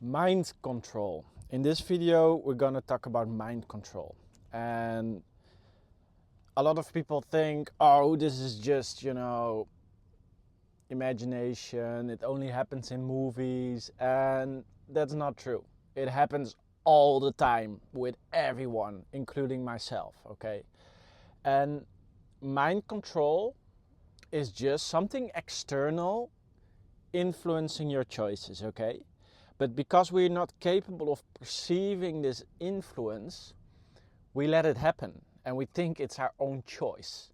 Mind control. In this video, we're gonna talk about mind control. And a lot of people think, oh, this is just, imagination. It only happens in movies. And that's not true. It happens all the time with everyone, including myself, okay? And mind control is just something external influencing your choices, okay? But because we're not capable of perceiving this influence, we let it happen and we think it's our own choice.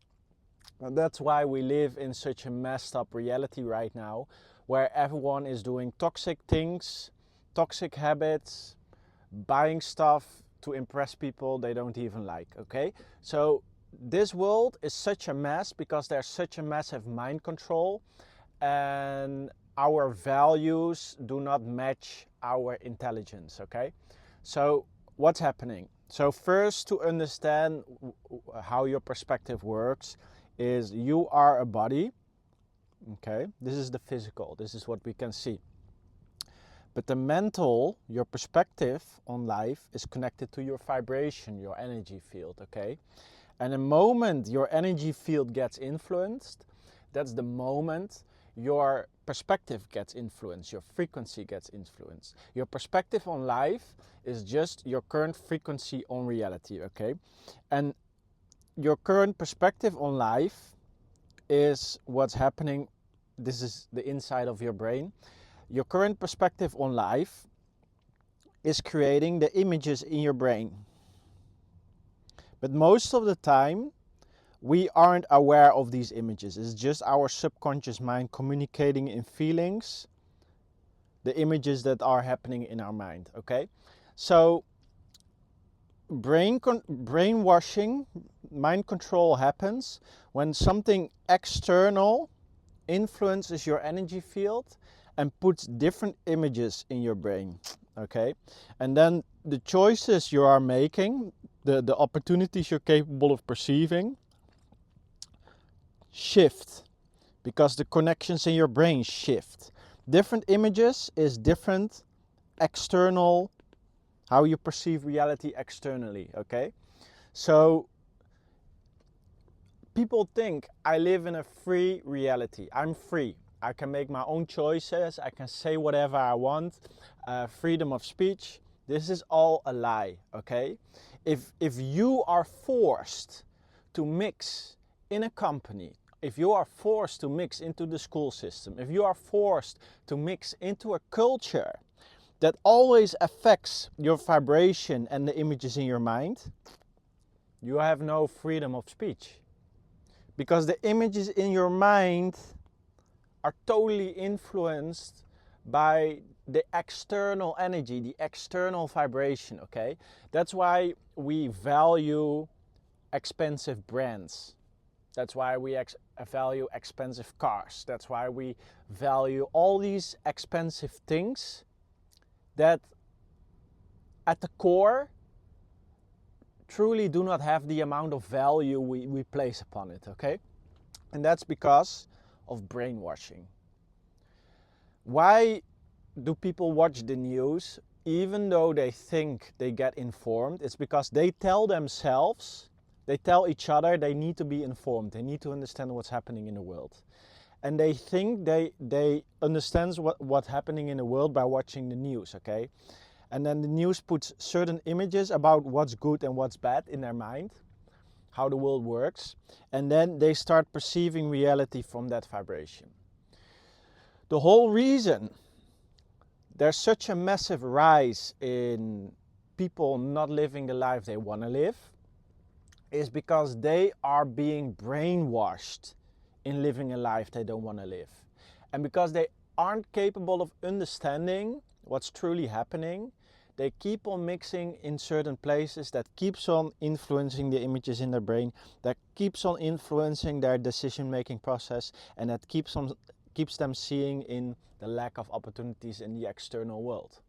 And that's why we live in such a messed up reality right now, where everyone is doing toxic things, toxic habits, buying stuff to impress people they don't even like, okay? So this world is such a mess because there's such a massive mind control, and our values do not match our intelligence, okay? So what's happening? So first, to understand how your perspective works is you are a body, okay? This is the physical, this is what we can see. But the mental, your perspective on life is connected to your vibration, your energy field, okay? And the moment your energy field gets influenced, that's the moment your perspective gets influenced, your frequency gets influenced. Your perspective on life is just your current frequency on reality, okay? And your current perspective on life is what's happening. This is the inside of your brain. Your current perspective on life is creating the images in your brain. But most of the time, we aren't aware of these images. It's just our subconscious mind communicating in feelings the images that are happening in our mind, okay? So brainwashing, mind control happens when something external influences your energy field and puts different images in your brain, okay? And then the choices you are making, the opportunities you're capable of perceiving, shift because the connections in your brain shift. Different images is different external, how you perceive reality externally, okay? So people think I live in a free reality. I'm free. I can make my own choices. I can say whatever I want. Freedom of speech. This is all a lie, okay? If you are forced to mix in a company, if you are forced to mix into the school system, if you are forced to mix into a culture that always affects your vibration and the images in your mind, you have no freedom of speech. Because the images in your mind are totally influenced by the external energy, the external vibration, okay? That's why we value expensive brands. That's why we value expensive cars. That's why we value all these expensive things that at the core truly do not have the amount of value we place upon it, okay? And that's because of brainwashing. Why do people watch the news even though they think they get informed? It's because they tell themselves, they tell each other they need to be informed. They need to understand what's happening in the world. And they think they understand what's happening in the world by watching the news, okay? And then the news puts certain images about what's good and what's bad in their mind, how the world works. And then they start perceiving reality from that vibration. The whole reason there's such a massive rise in people not living the life they want to live is because they are being brainwashed in living a life they don't want to live. And because they aren't capable of understanding what's truly happening, they keep on mixing in certain places that keeps on influencing the images in their brain, that keeps on influencing their decision-making process, and that keeps them seeing in the lack of opportunities in the external world.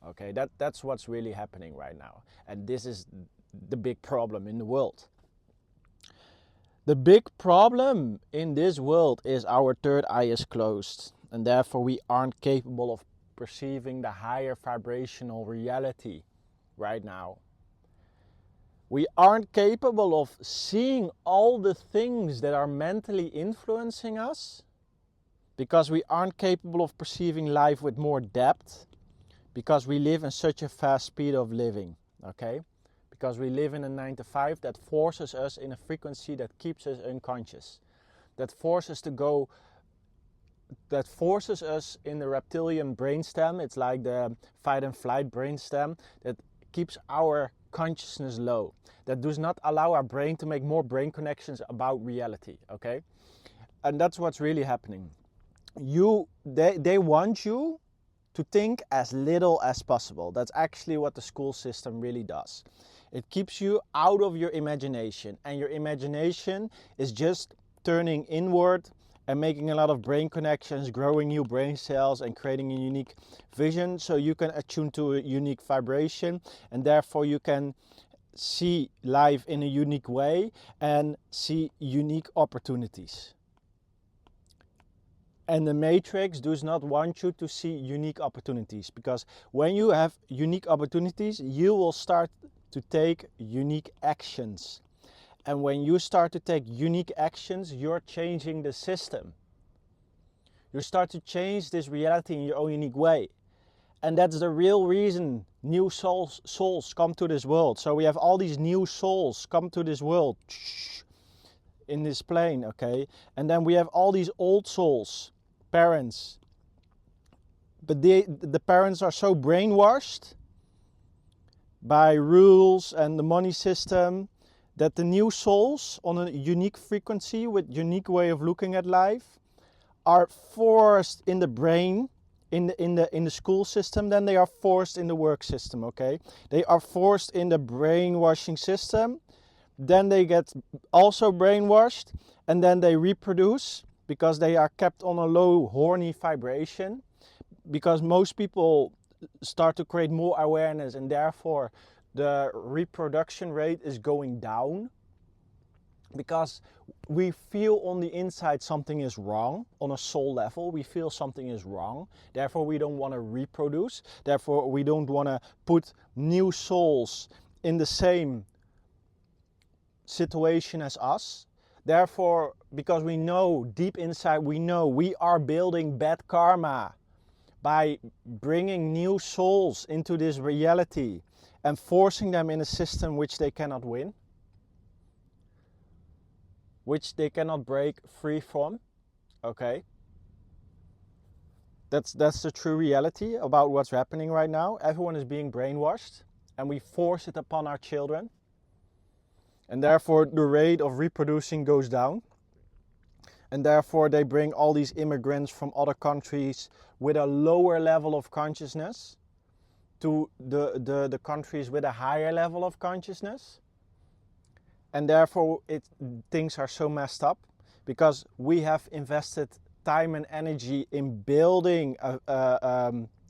Okay, that's what's really happening right now. And this is the big problem in the world. The big problem in this world is our third eye is closed, and therefore we aren't capable of perceiving the higher vibrational reality right now. We aren't capable of seeing all the things that are mentally influencing us because we aren't capable of perceiving life with more depth, because we live in such a fast speed of living, okay? Because we live in a 9 to 5 that forces us in a frequency that keeps us unconscious, that forces us in the reptilian brainstem. It's like the fight and flight brainstem that keeps our consciousness low, that does not allow our brain to make more brain connections about reality, okay? And that's what's really happening. They want you to think as little as possible. That's actually what the school system really does. It keeps you out of your imagination, and your imagination is just turning inward and making a lot of brain connections, growing new brain cells and creating a unique vision so you can attune to a unique vibration, and therefore you can see life in a unique way and see unique opportunities. And the Matrix does not want you to see unique opportunities, because when you have unique opportunities, you will start to take unique actions. And when you start to take unique actions, you're changing the system. You start to change this reality in your own unique way. And that's the real reason new souls come to this world. So we have all these new souls come to this world in this plane, okay? And then we have all these old souls, parents. But the parents are so brainwashed by rules and the money system that the new souls on a unique frequency with unique way of looking at life are forced in the brain, in the school system. Then they are forced in the work system, okay? They are forced in the brainwashing system. Then they get also brainwashed, and then they reproduce because they are kept on a low horny vibration, because most people start to create more awareness, and therefore the reproduction rate is going down, because we feel on the inside something is wrong. On a soul level, we feel something is wrong. Therefore, we don't want to reproduce. Therefore, we don't want to put new souls in the same situation as us. Therefore, because we know deep inside, we know we are building bad karma by bringing new souls into this reality and forcing them in a system which they cannot win, which they cannot break free from, okay? That's the true reality about what's happening right now. Everyone is being brainwashed, and we force it upon our children. And therefore the rate of reproducing goes down. And therefore they bring all these immigrants from other countries with a lower level of consciousness to the countries with a higher level of consciousness. And therefore things are so messed up, because we have invested time and energy in building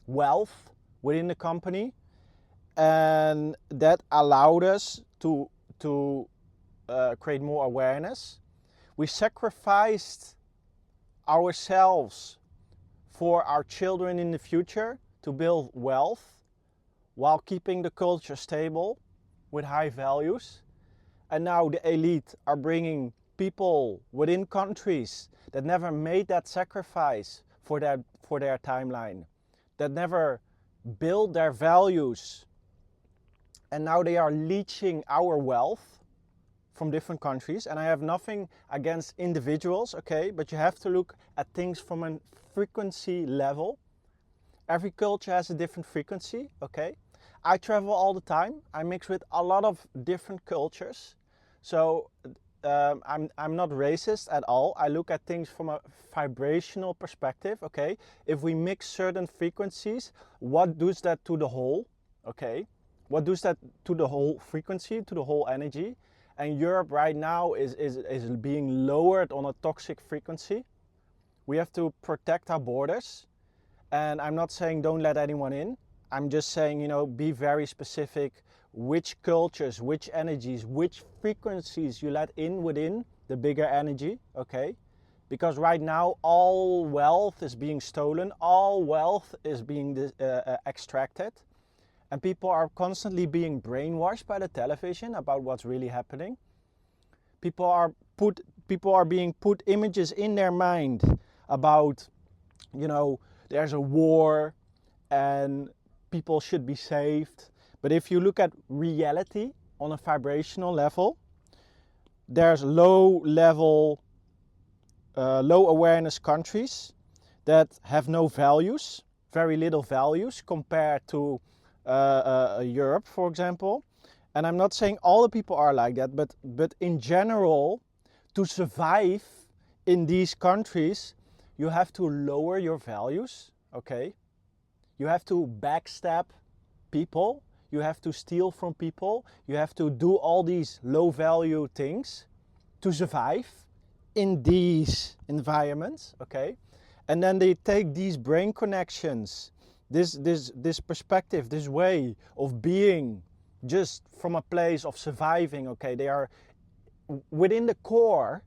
wealth within the company, and that allowed us to create more awareness. We sacrificed ourselves for our children in the future to build wealth while keeping the culture stable with high values. And now the elite are bringing people within countries that never made that sacrifice for their timeline, that never built their values. And now they are leeching our wealth from different countries. And I have nothing against individuals, okay? But you have to look at things from a frequency level. Every culture has a different frequency, okay? I travel all the time. I mix with a lot of different cultures. So I'm not racist at all. I look at things from a vibrational perspective, okay? If we mix certain frequencies, what does that to the whole, okay? What does that to the whole frequency, to the whole energy? And Europe right now is being lowered on a toxic frequency. We have to protect our borders. And I'm not saying don't let anyone in. I'm just saying, you know, be very specific which cultures, which energies, which frequencies you let in within the bigger energy, okay? Because right now all wealth is being stolen, all wealth is being extracted, and people are constantly being brainwashed by the television about what's really happening. People are being put images in their mind about, there's a war and people should be saved. But if you look at reality on a vibrational level, there's low awareness countries that have no values, very little values compared to Europe, for example. And I'm not saying all the people are like that, but in general, to survive in these countries, you have to lower your values, okay? You have to backstab people, you have to steal from people, you have to do all these low value things to survive in these environments, okay? And then they take these brain connections, this perspective, this way of being just from a place of surviving, okay? They are within the core,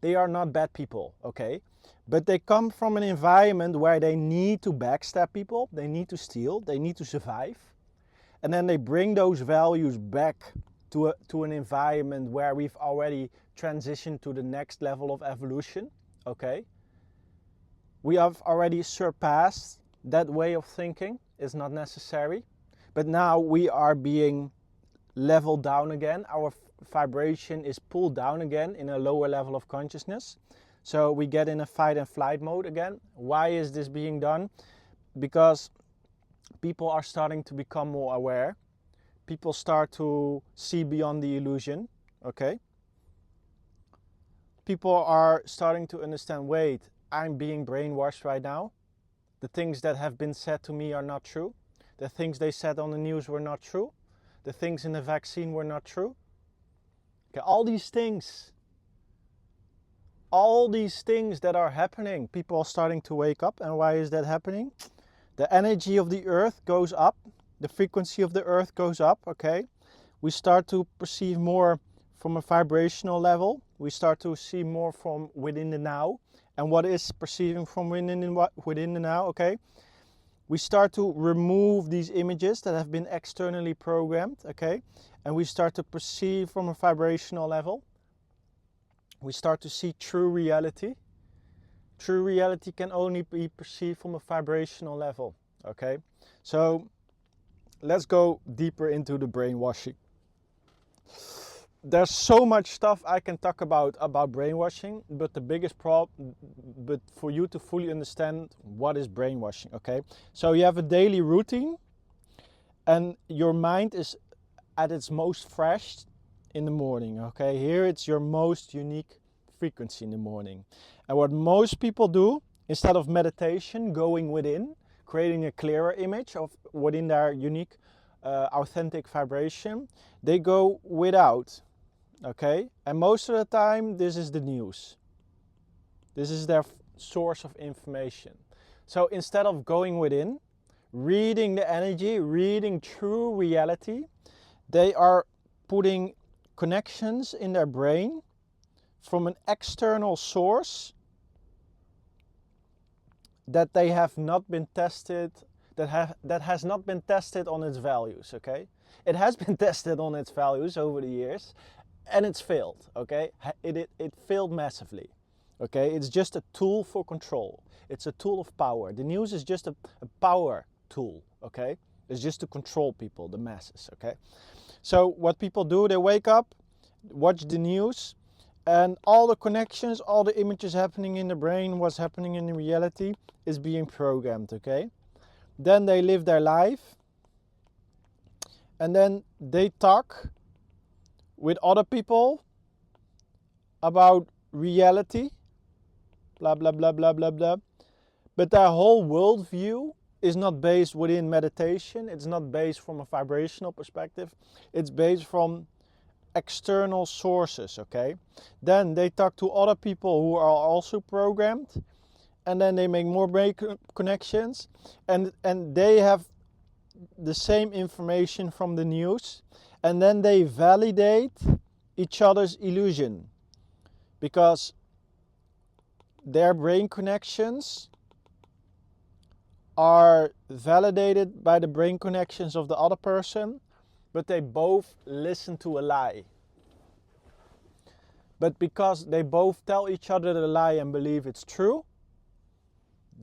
they are not bad people, okay? But they come from an environment where they need to backstab people, they need to steal, they need to survive. And then they bring those values back to an environment where we've already transitioned to the next level of evolution, okay? We have already surpassed that way of thinking. It's not necessary. But now we are being leveled down again. Our vibration is pulled down again in a lower level of consciousness. So we get in a fight and flight mode again. Why is this being done? Because people are starting to become more aware. People start to see beyond the illusion, okay? People are starting to understand, wait, I'm being brainwashed right now. The things that have been said to me are not true. The things they said on the news were not true. The things in the vaccine were not true. Okay, all these things that are happening, people are starting to wake up. And why is that happening? The energy of the earth goes up. The frequency of the earth goes up, okay? We start to perceive more from a vibrational level. We start to see more from within the now. And what is perceiving from within the now, okay? We start to remove these images that have been externally programmed, okay? And we start to perceive from a vibrational level. We start to see true reality. True reality can only be perceived from a vibrational level, okay? So let's go deeper into the brainwashing. There's so much stuff I can talk about brainwashing, but the biggest problem, but for you to fully understand what is brainwashing, okay? So you have a daily routine and your mind is at its most fresh in the morning, okay? Here it's your most unique frequency in the morning. And what most people do, instead of meditation, going within, creating a clearer image of within their unique, authentic vibration, they go without, okay? And most of the time, this is the news. This is their source of information. So instead of going within, reading the energy, reading true reality, they are putting connections in their brain from an external source that they have not been tested, that has not been tested on its values, okay? It has been tested on its values over the years, and it's failed, okay? It failed massively, okay? It's just a tool for control. It's a tool of power. The news is just a power tool, okay? It's just to control people, the masses, okay? So what people do, they wake up, watch the news, and all the connections, all the images happening in the brain, what's happening in reality is being programmed, okay? Then they live their life, and then they talk with other people about reality, blah, blah, blah, blah, blah, blah. But their whole worldview is not based within meditation. It's not based from a vibrational perspective. It's based from external sources, okay? Then they talk to other people who are also programmed, and then they make more brain connections, and they have the same information from the news, and then they validate each other's illusion, because their brain connections are validated by the brain connections of the other person, but they both listen to a lie. But because they both tell each other the lie and believe it's true,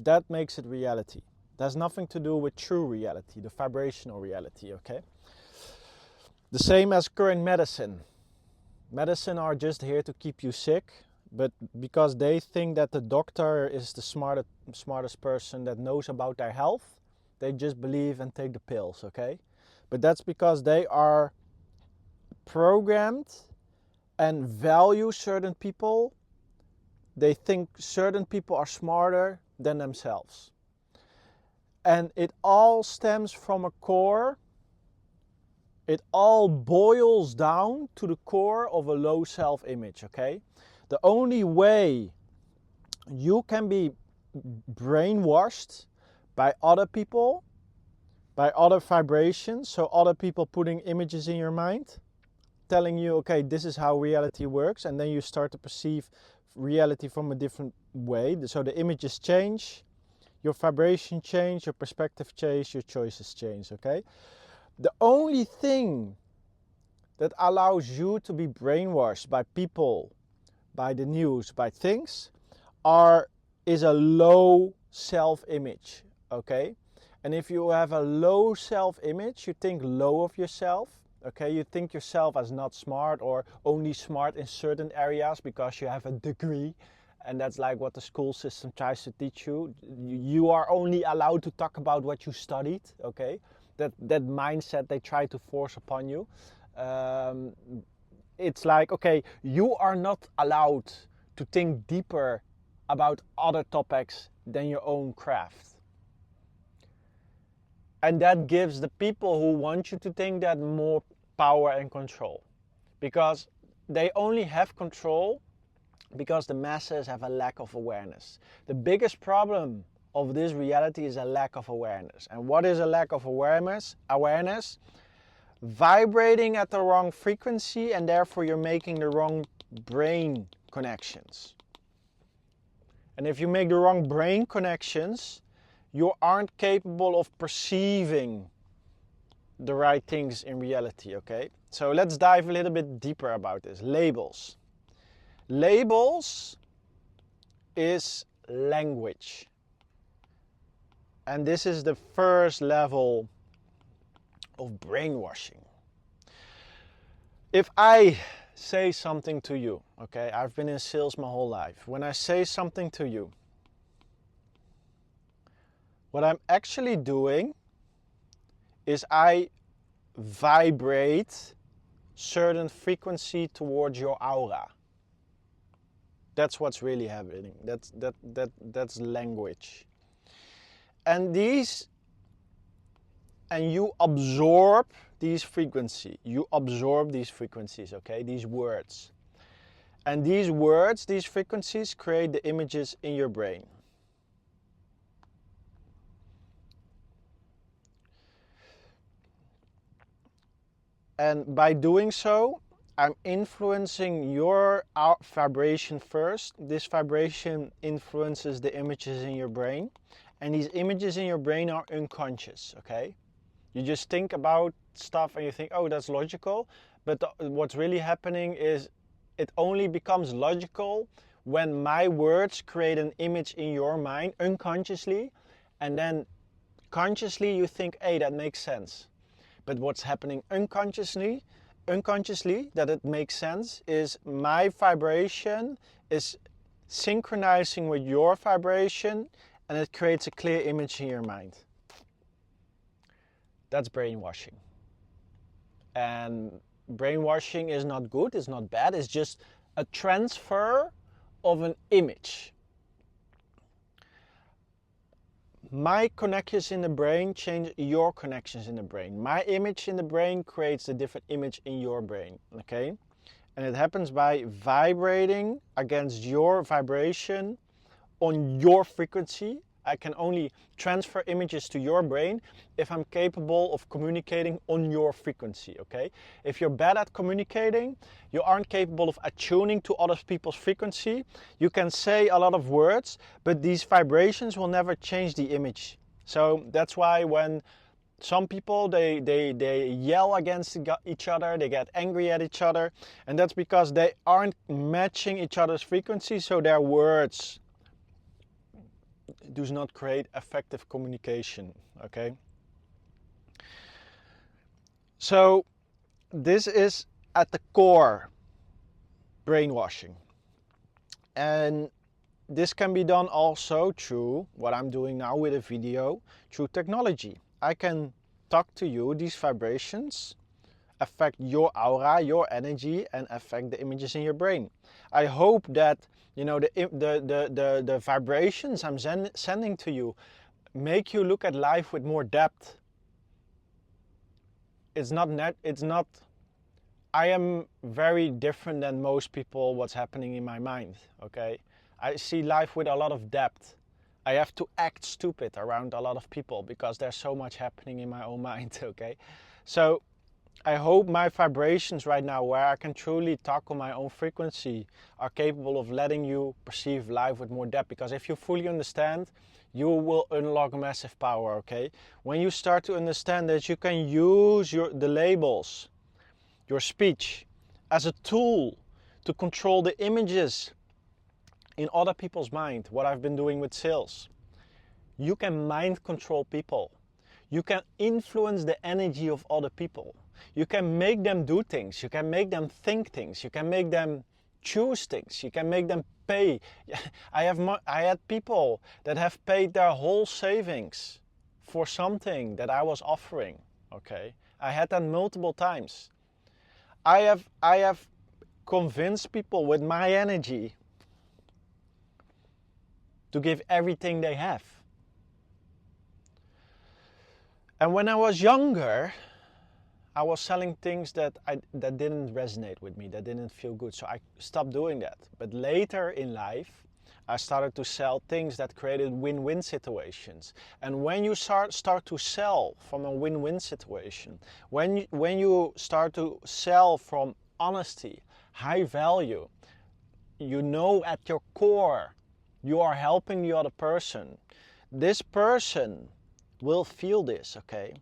that makes it reality. There's nothing to do with true reality, the vibrational reality, okay? The same as current medicine. Medicine are just here to keep you sick, but because they think that the doctor is the smartest person that knows about their health, they just believe and take the pills, okay? But that's because they are programmed and value certain people. They think certain people are smarter than themselves. And it all stems from a core. It all boils down to the core of a low self-image, okay? The only way you can be brainwashed by other people, by other vibrations, so other people putting images in your mind, telling you, okay, this is how reality works, and then you start to perceive reality from a different way. So the images change, your vibration change, your perspective change, your choices change, okay? The only thing that allows you to be brainwashed by people, by the news, by things, is a low self-image, okay? And if you have a low self-image, you think low of yourself, okay? You think yourself as not smart or only smart in certain areas because you have a degree, and that's like what the school system tries to teach you. You are only allowed to talk about what you studied, okay? That mindset they try to force upon you. It's like, okay, you are not allowed to think deeper about other topics than your own craft. And that gives the people who want you to think that more power and control. Because they only have control because the masses have a lack of awareness. The biggest problem of this reality is a lack of awareness. And what is a lack of awareness? Vibrating at the wrong frequency, and therefore you're making the wrong brain connections. And if you make the wrong brain connections, you aren't capable of perceiving the right things in reality, okay? So let's dive a little bit deeper about this. Labels. Labels is language. And this is the first level of brainwashing. If I say something to you, okay, I've been in sales my whole life. When I say something to you, what I'm actually doing is I vibrate certain frequency towards your aura. That's what's really happening. That's language. And you absorb these frequencies. You absorb these frequencies, okay? These words. And these words, these frequencies create the images in your brain. And by doing so, I'm influencing your vibration first. This vibration influences the images in your brain. And these images in your brain are unconscious, okay? You just think about stuff and you think, oh, that's logical. But what's really happening is it only becomes logical when my words create an image in your mind unconsciously. And then consciously you think, hey, that makes sense. But what's happening unconsciously, that it makes sense, is my vibration is synchronizing with your vibration, and it creates a clear image in your mind. That's brainwashing. And brainwashing is not good, it's not bad, it's just a transfer of an image. My connections in the brain change your connections in the brain. My image in the brain creates a different image in your brain, okay? And it happens by vibrating against your vibration on your frequency. I can only transfer images to your brain if I'm capable of communicating on your frequency, okay? If you're bad at communicating, you aren't capable of attuning to other people's frequency, you can say a lot of words, but these vibrations will never change the image. So that's why when some people, they yell against each other, they get angry at each other, and that's because they aren't matching each other's frequency, so their words do not create effective communication, okay? So this is at the core brainwashing. And this can be done also through what I'm doing now with a video, through technology. I can talk to you, these vibrations affect your aura, your energy, and affect the images in your brain. I hope that the vibrations I'm sending to you make you look at life with more depth. I am very different than most people what's happening in my mind, okay? I see life with a lot of depth. I have to act stupid around a lot of people because there's so much happening in my own mind, okay? So I hope my vibrations right now, where I can truly talk on my own frequency, are capable of letting you perceive life with more depth. Because if you fully understand, you will unlock massive power, okay? When you start to understand that you can use the labels, your speech, as a tool to control the images in other people's mind, what I've been doing with sales. You can mind control people. You can influence the energy of other people. You can make them do things. You can make them think things. You can make them choose things. You can make them pay. I had people that have paid their whole savings for something that I was offering, okay? I had that multiple times. I have convinced people with my energy to give everything they have. And when I was younger, I was selling things that didn't resonate with me, that didn't feel good, so I stopped doing that. But later in life, I started to sell things that created win-win situations. And when you start to sell from a win-win situation, when you start to sell from honesty, high value, you know at your core you are helping the other person. This person will feel this, okay?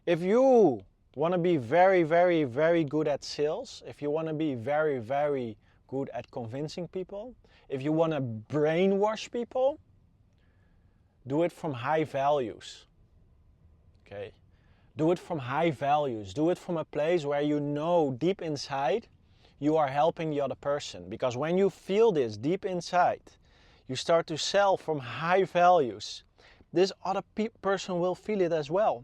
If you want to be very, very, very good at sales, if you want to be very, very good at convincing people, if you want to brainwash people, do it from high values, okay? Do it from high values. Do it from a place where you know deep inside you are helping the other person. Because when you feel this deep inside, you start to sell from high values. This other person will feel it as well.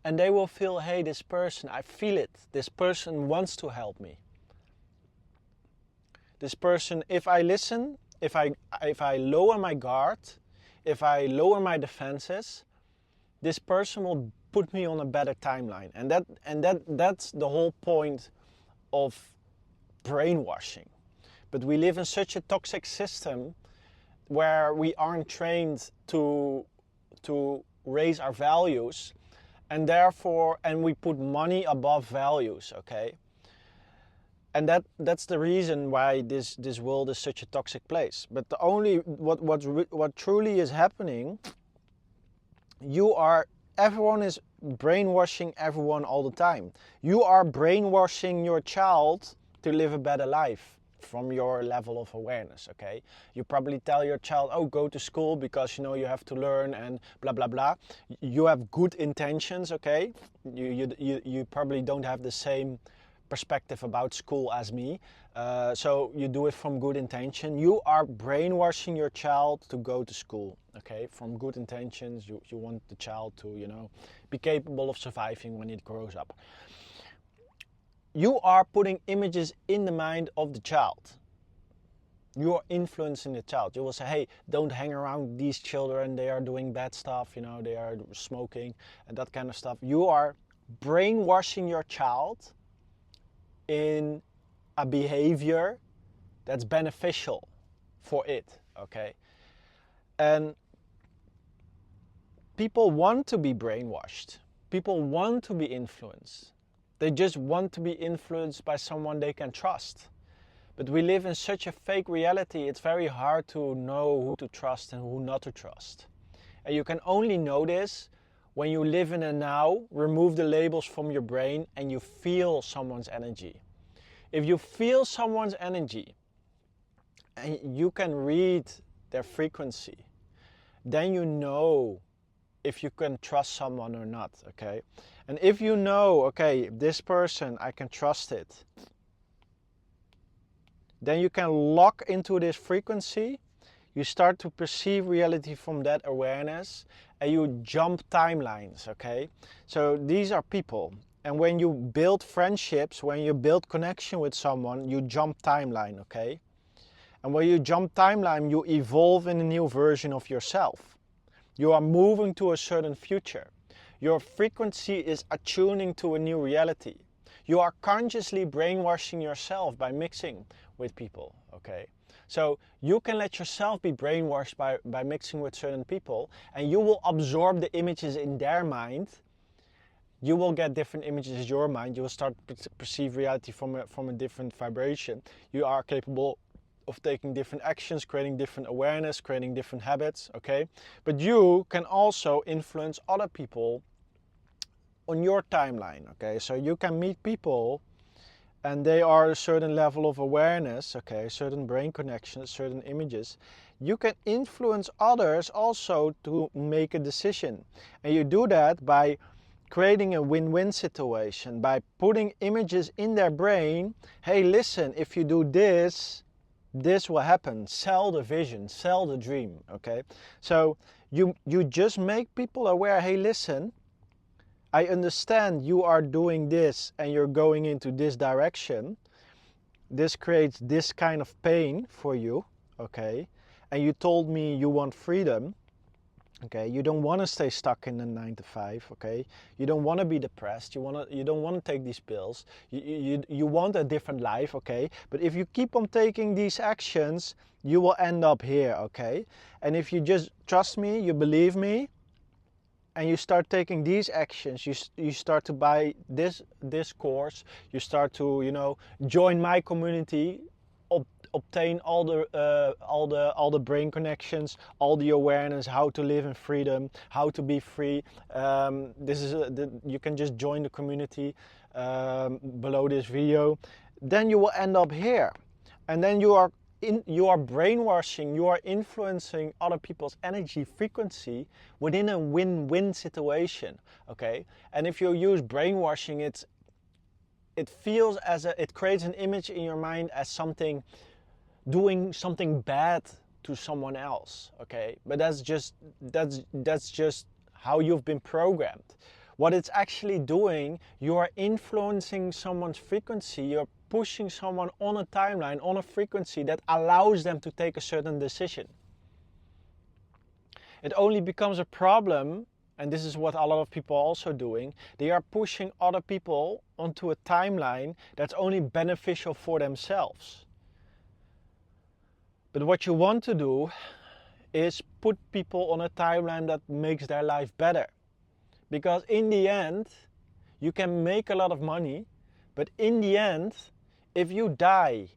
And they will feel, hey, this person, I feel it. This person wants to help me. This person, if I listen, if I lower my guard, if I lower my defenses, this person will put me on a better timeline. And that's the whole point of brainwashing. But we live in such a toxic system where we aren't trained to raise our values, and therefore, and we put money above values, okay? And that's the reason why this world is such a toxic place. But the only what truly is happening, everyone is brainwashing everyone all the time. You are brainwashing your child to live a better life from your level of awareness, okay? You probably tell your child, oh, go to school because you have to learn and blah blah blah. You have good intentions, okay? You probably don't have the same perspective about school as me, so you do it from good intention. You are brainwashing your child to go to school, okay? From good intentions, you want the child to be capable of surviving when it grows up. You are putting images in the mind of the child. You are influencing the child. You will say, hey, don't hang around these children, they are doing bad stuff, they are smoking and that kind of stuff. You are brainwashing your child in a behavior that's beneficial for it, okay? And people want to be brainwashed. People want to be influenced. They just want to be influenced by someone they can trust. But we live in such a fake reality, it's very hard to know who to trust and who not to trust. And you can only know this when you live in a now, remove the labels from your brain, and you feel someone's energy. If you feel someone's energy and you can read their frequency, then you know if you can trust someone or not, okay? And if you know, okay, this person, I can trust it, then you can lock into this frequency. You start to perceive reality from that awareness, and you jump timelines, okay? So these are people. And when you build friendships, when you build connection with someone, you jump timeline, okay? And when you jump timeline, you evolve in a new version of yourself. You are moving to a certain future. Your frequency is attuning to a new reality. You are consciously brainwashing yourself by mixing with people, okay? So you can let yourself be brainwashed by mixing with certain people, and you will absorb the images in their mind. You will get different images in your mind. You will start to perceive reality from a different vibration. You are capable of taking different actions, creating different awareness, creating different habits, okay? But you can also influence other people on your timeline, okay? So you can meet people and they are a certain level of awareness, okay, certain brain connections, certain images. You can influence others also to make a decision. And you do that by creating a win-win situation, by putting images in their brain. Hey, listen, if you do this, this will happen. Sell the vision, sell the dream, okay? So you just make people aware, hey, listen, I understand you are doing this and you're going into this direction. This creates this kind of pain for you, okay? And you told me you want freedom, okay? You don't want to stay stuck in the 9 to 5, okay? You don't want to be depressed. You don't want to take these pills. You want a different life, okay? But if you keep on taking these actions, you will end up here, okay? And if you just trust me, you believe me, and you start taking these actions, you start to buy this course, you start to join my community, obtain all the brain connections, all the awareness, how to live in freedom, how to be free. You can just join the community below this video. Then you will end up here, and then you are brainwashing, you are influencing other people's energy frequency within a win-win situation, okay? And if you use brainwashing, it feels it creates an image in your mind as doing something bad to someone else, okay? But that's just how you've been programmed. What it's actually doing, you are influencing someone's frequency, you're pushing someone on a timeline, on a frequency that allows them to take a certain decision. It only becomes a problem, and this is what a lot of people are also doing, they are pushing other people onto a timeline that's only beneficial for themselves. But what you want to do is put people on a timeline that makes their life better. Because in the end, you can make a lot of money, but in the end, if you die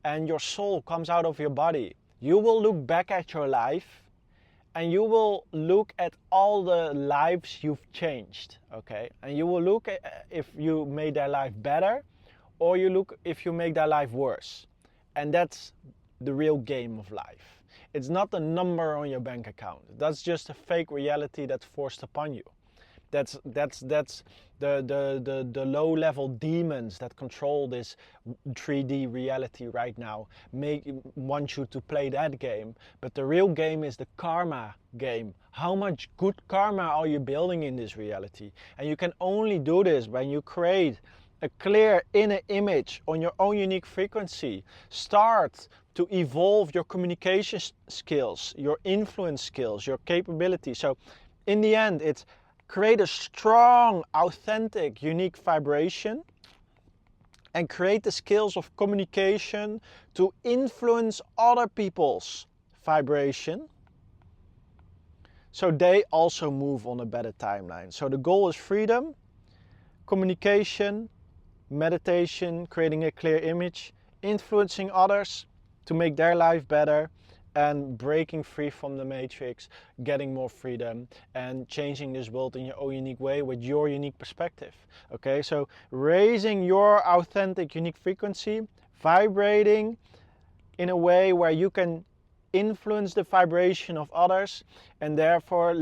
and your soul comes out of your body, you will look back at your life and you will look at all the lives you've changed, okay? And you will look at if you made their life better, or you look if you make their life worse. And that's the real game of life. It's not the number on your bank account. That's just a fake reality that's forced upon you. That's the low-level demons that control this 3D reality right now want you to play that game. But the real game is the karma game. How much good karma are you building in this reality? And you can only do this when you create a clear inner image on your own unique frequency. Start to evolve your communication skills, your influence skills, your capability. So in the end, it's create a strong, authentic, unique vibration and create the skills of communication to influence other people's vibration so they also move on a better timeline. So the goal is freedom, communication, meditation, creating a clear image, influencing others to make their life better, and breaking free from the matrix, getting more freedom, and changing this world in your own unique way with your unique perspective. Okay, so raising your authentic, unique frequency, vibrating in a way where you can influence the vibration of others, and therefore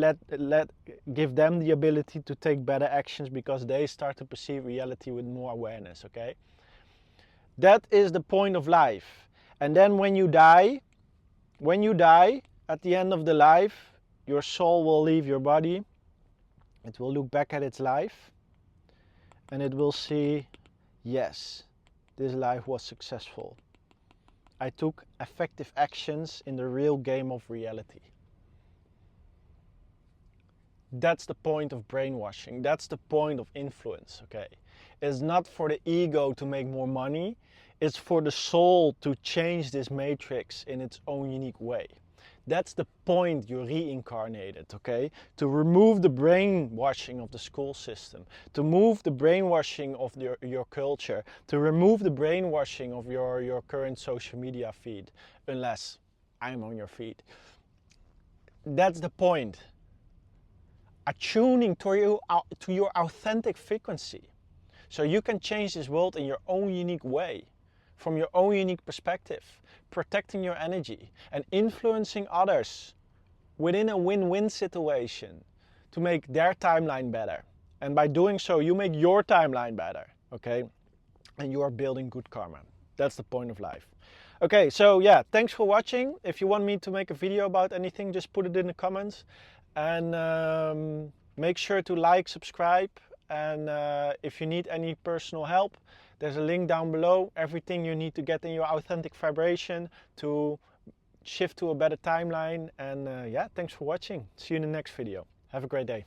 give them the ability to take better actions because they start to perceive reality with more awareness. Okay, that is the point of life. And then when you die, at the end of the life, your soul will leave your body. It will look back at its life and it will see, yes, this life was successful. I took effective actions in the real game of reality. That's the point of brainwashing. That's the point of influence, okay? It's not for the ego to make more money. It's for the soul to change this matrix in its own unique way. That's the point you reincarnated, okay? To remove the brainwashing of the school system, to move the brainwashing of your culture, to remove the brainwashing of your current social media feed, unless I'm on your feed. That's the point. Attuning to your authentic frequency. So you can change this world in your own unique way, from your own unique perspective, protecting your energy and influencing others within a win-win situation to make their timeline better. And by doing so, you make your timeline better, okay? And you are building good karma. That's the point of life. Okay, so yeah, thanks for watching. If you want me to make a video about anything, just put it in the comments. And make sure to like, subscribe. And if you need any personal help, there's a link down below. Everything you need to get in your authentic vibration to shift to a better timeline. And yeah, thanks for watching. See you in the next video. Have a great day.